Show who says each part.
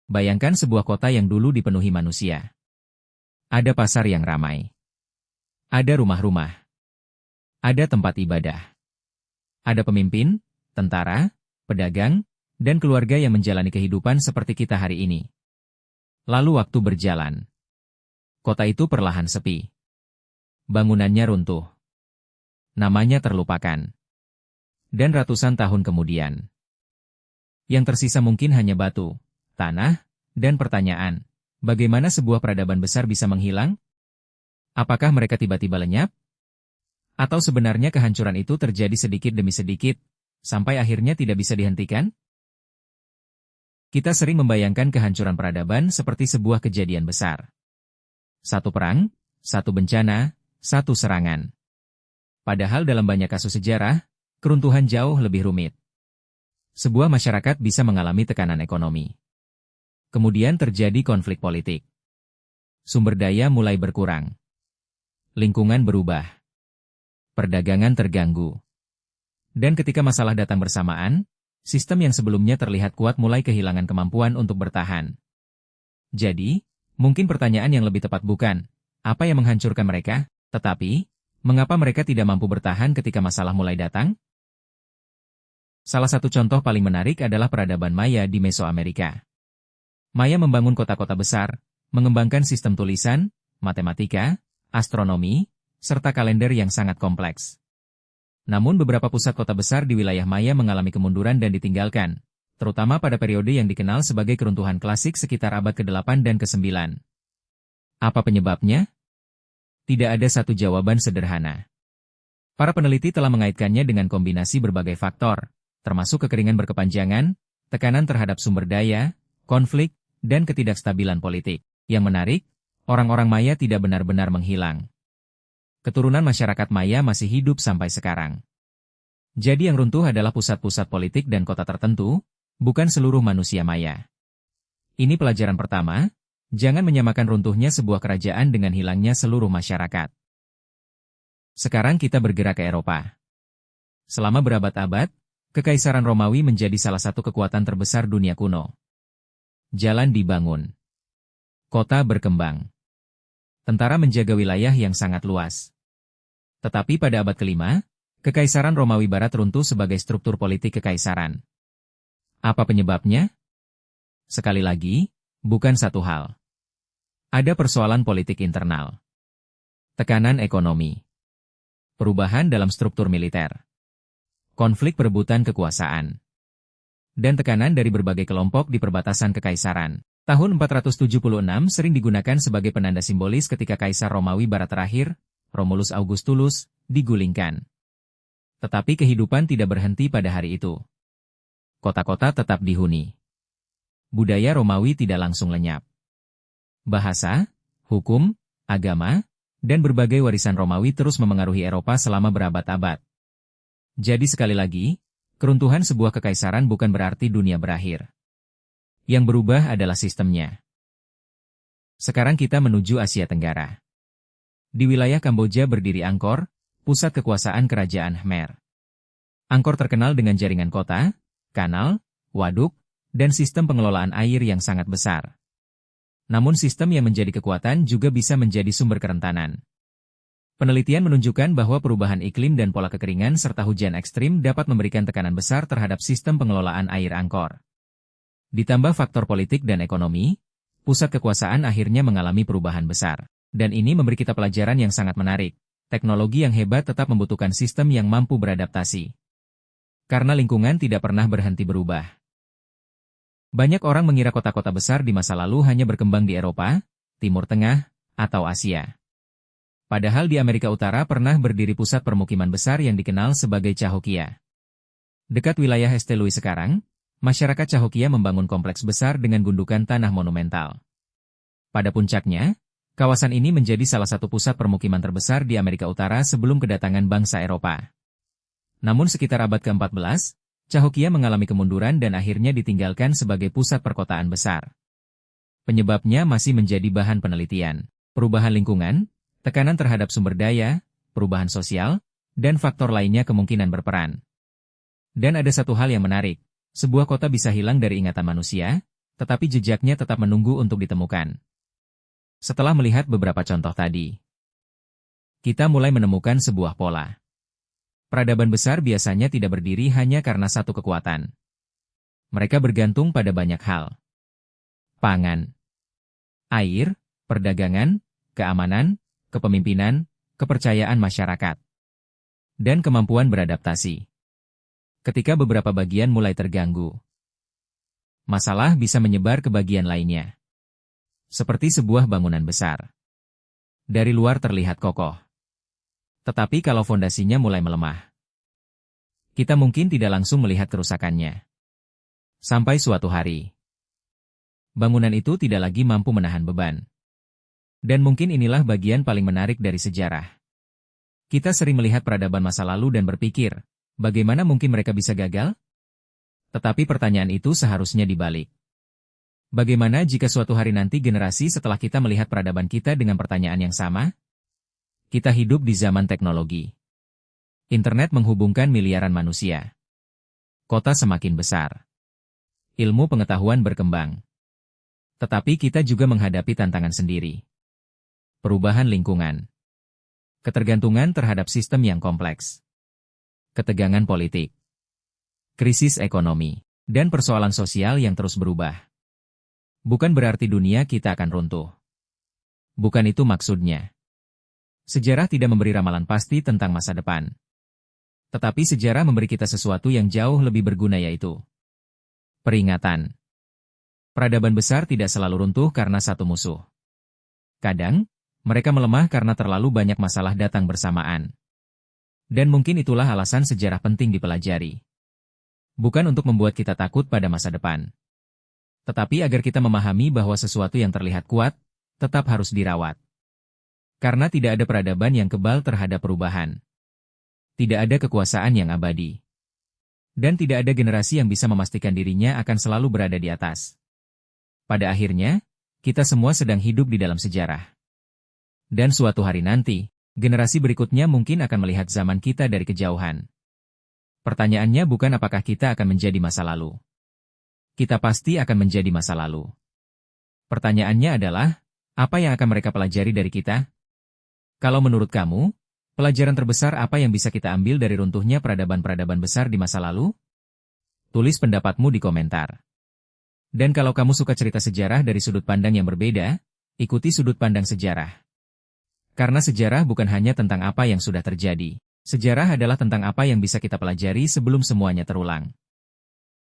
Speaker 1: Bayangkan sebuah kota yang dulu dipenuhi manusia. Ada pasar yang ramai. Ada rumah-rumah. Ada tempat ibadah. Ada pemimpin, tentara, pedagang, dan keluarga yang menjalani kehidupan seperti kita hari ini. Lalu waktu berjalan. Kota itu perlahan sepi. Bangunannya runtuh. Namanya terlupakan. Dan ratusan tahun kemudian, yang tersisa mungkin hanya batu, tanah, dan pertanyaan, bagaimana sebuah peradaban besar bisa menghilang? Apakah mereka tiba-tiba lenyap? Atau sebenarnya kehancuran itu terjadi sedikit demi sedikit, sampai akhirnya tidak bisa dihentikan? Kita sering membayangkan kehancuran peradaban seperti sebuah kejadian besar. Satu perang, satu bencana, satu serangan. Padahal dalam banyak kasus sejarah, keruntuhan jauh lebih rumit. Sebuah masyarakat bisa mengalami tekanan ekonomi. Kemudian terjadi konflik politik. Sumber daya mulai berkurang. Lingkungan berubah. Perdagangan terganggu. Dan ketika masalah datang bersamaan, sistem yang sebelumnya terlihat kuat mulai kehilangan kemampuan untuk bertahan. Jadi, mungkin pertanyaan yang lebih tepat bukan, apa yang menghancurkan mereka, tetapi, mengapa mereka tidak mampu bertahan ketika masalah mulai datang? Salah satu contoh paling menarik adalah peradaban Maya di Mesoamerika. Maya membangun kota-kota besar, mengembangkan sistem tulisan, matematika, astronomi, serta kalender yang sangat kompleks. Namun beberapa pusat kota besar di wilayah Maya mengalami kemunduran dan ditinggalkan, terutama pada periode yang dikenal sebagai keruntuhan klasik sekitar abad ke-8 dan ke-9. Apa penyebabnya? Tidak ada satu jawaban sederhana. Para peneliti telah mengaitkannya dengan kombinasi berbagai faktor, termasuk kekeringan berkepanjangan, tekanan terhadap sumber daya, konflik, dan ketidakstabilan politik. Yang menarik, orang-orang Maya tidak benar-benar menghilang. Keturunan masyarakat Maya masih hidup sampai sekarang. Jadi yang runtuh adalah pusat-pusat politik dan kota tertentu, bukan seluruh manusia Maya. Ini pelajaran pertama, jangan menyamakan runtuhnya sebuah kerajaan dengan hilangnya seluruh masyarakat. Sekarang kita bergerak ke Eropa. Selama berabad-abad, Kekaisaran Romawi menjadi salah satu kekuatan terbesar dunia kuno. Jalan dibangun. Kota berkembang. Tentara menjaga wilayah yang sangat luas. Tetapi pada abad ke-5, Kekaisaran Romawi Barat runtuh sebagai struktur politik kekaisaran. Apa penyebabnya? Sekali lagi, bukan satu hal. Ada persoalan politik internal. Tekanan ekonomi. Perubahan dalam struktur militer. Konflik perebutan kekuasaan. Dan tekanan dari berbagai kelompok di perbatasan kekaisaran. Tahun 476 sering digunakan sebagai penanda simbolis ketika Kaisar Romawi Barat terakhir, Romulus Augustulus, digulingkan. Tetapi kehidupan tidak berhenti pada hari itu. Kota-kota tetap dihuni. Budaya Romawi tidak langsung lenyap. Bahasa, hukum, agama, dan berbagai warisan Romawi terus memengaruhi Eropa selama berabad-abad. Jadi sekali lagi, keruntuhan sebuah kekaisaran bukan berarti dunia berakhir. Yang berubah adalah sistemnya. Sekarang kita menuju Asia Tenggara. Di wilayah Kamboja berdiri Angkor, pusat kekuasaan kerajaan Khmer. Angkor terkenal dengan jaringan kota, kanal, waduk, dan sistem pengelolaan air yang sangat besar. Namun sistem yang menjadi kekuatan juga bisa menjadi sumber kerentanan. Penelitian menunjukkan bahwa perubahan iklim dan pola kekeringan serta hujan ekstrim dapat memberikan tekanan besar terhadap sistem pengelolaan air Angkor. Ditambah faktor politik dan ekonomi, pusat kekuasaan akhirnya mengalami perubahan besar. Dan ini memberi kita pelajaran yang sangat menarik. Teknologi yang hebat tetap membutuhkan sistem yang mampu beradaptasi. Karena lingkungan tidak pernah berhenti berubah. Banyak orang mengira kota-kota besar di masa lalu hanya berkembang di Eropa, Timur Tengah, atau Asia. Padahal di Amerika Utara pernah berdiri pusat permukiman besar yang dikenal sebagai Cahokia. Dekat wilayah St. Louis sekarang, masyarakat Cahokia membangun kompleks besar dengan gundukan tanah monumental. Pada puncaknya, kawasan ini menjadi salah satu pusat permukiman terbesar di Amerika Utara sebelum kedatangan bangsa Eropa. Namun sekitar abad ke-14, Cahokia mengalami kemunduran dan akhirnya ditinggalkan sebagai pusat perkotaan besar. Penyebabnya masih menjadi bahan penelitian. Perubahan lingkungan, tekanan terhadap sumber daya, perubahan sosial, dan faktor lainnya kemungkinan berperan. Dan ada satu hal yang menarik, sebuah kota bisa hilang dari ingatan manusia, tetapi jejaknya tetap menunggu untuk ditemukan. Setelah melihat beberapa contoh tadi, kita mulai menemukan sebuah pola. Peradaban besar biasanya tidak berdiri hanya karena satu kekuatan. Mereka bergantung pada banyak hal. Pangan, air, perdagangan, keamanan, kepemimpinan, kepercayaan masyarakat, dan kemampuan beradaptasi. Ketika beberapa bagian mulai terganggu, masalah bisa menyebar ke bagian lainnya. Seperti sebuah bangunan besar. Dari luar terlihat kokoh. Tetapi kalau fondasinya mulai melemah, kita mungkin tidak langsung melihat kerusakannya. Sampai suatu hari, bangunan itu tidak lagi mampu menahan beban. Dan mungkin inilah bagian paling menarik dari sejarah. Kita sering melihat peradaban masa lalu dan berpikir, bagaimana mungkin mereka bisa gagal? Tetapi pertanyaan itu seharusnya dibalik. Bagaimana jika suatu hari nanti generasi setelah kita melihat peradaban kita dengan pertanyaan yang sama? Kita hidup di zaman teknologi. Internet menghubungkan miliaran manusia. Kota semakin besar. Ilmu pengetahuan berkembang. Tetapi kita juga menghadapi tantangan sendiri. Perubahan lingkungan. Ketergantungan terhadap sistem yang kompleks. Ketegangan politik. Krisis ekonomi. Dan persoalan sosial yang terus berubah. Bukan berarti dunia kita akan runtuh. Bukan itu maksudnya. Sejarah tidak memberi ramalan pasti tentang masa depan. Tetapi sejarah memberi kita sesuatu yang jauh lebih berguna, yaitu peringatan. Peradaban besar tidak selalu runtuh karena satu musuh. Kadang, mereka melemah karena terlalu banyak masalah datang bersamaan. Dan mungkin itulah alasan sejarah penting dipelajari. Bukan untuk membuat kita takut pada masa depan, tetapi agar kita memahami bahwa sesuatu yang terlihat kuat, tetap harus dirawat. Karena tidak ada peradaban yang kebal terhadap perubahan. Tidak ada kekuasaan yang abadi. Dan tidak ada generasi yang bisa memastikan dirinya akan selalu berada di atas. Pada akhirnya, kita semua sedang hidup di dalam sejarah. Dan suatu hari nanti, generasi berikutnya mungkin akan melihat zaman kita dari kejauhan. Pertanyaannya bukan apakah kita akan menjadi masa lalu. Kita pasti akan menjadi masa lalu. Pertanyaannya adalah, apa yang akan mereka pelajari dari kita? Kalau menurut kamu, pelajaran terbesar apa yang bisa kita ambil dari runtuhnya peradaban-peradaban besar di masa lalu? Tulis pendapatmu di komentar. Dan kalau kamu suka cerita sejarah dari sudut pandang yang berbeda, ikuti sudut pandang sejarah. Karena sejarah bukan hanya tentang apa yang sudah terjadi. Sejarah adalah tentang apa yang bisa kita pelajari sebelum semuanya terulang.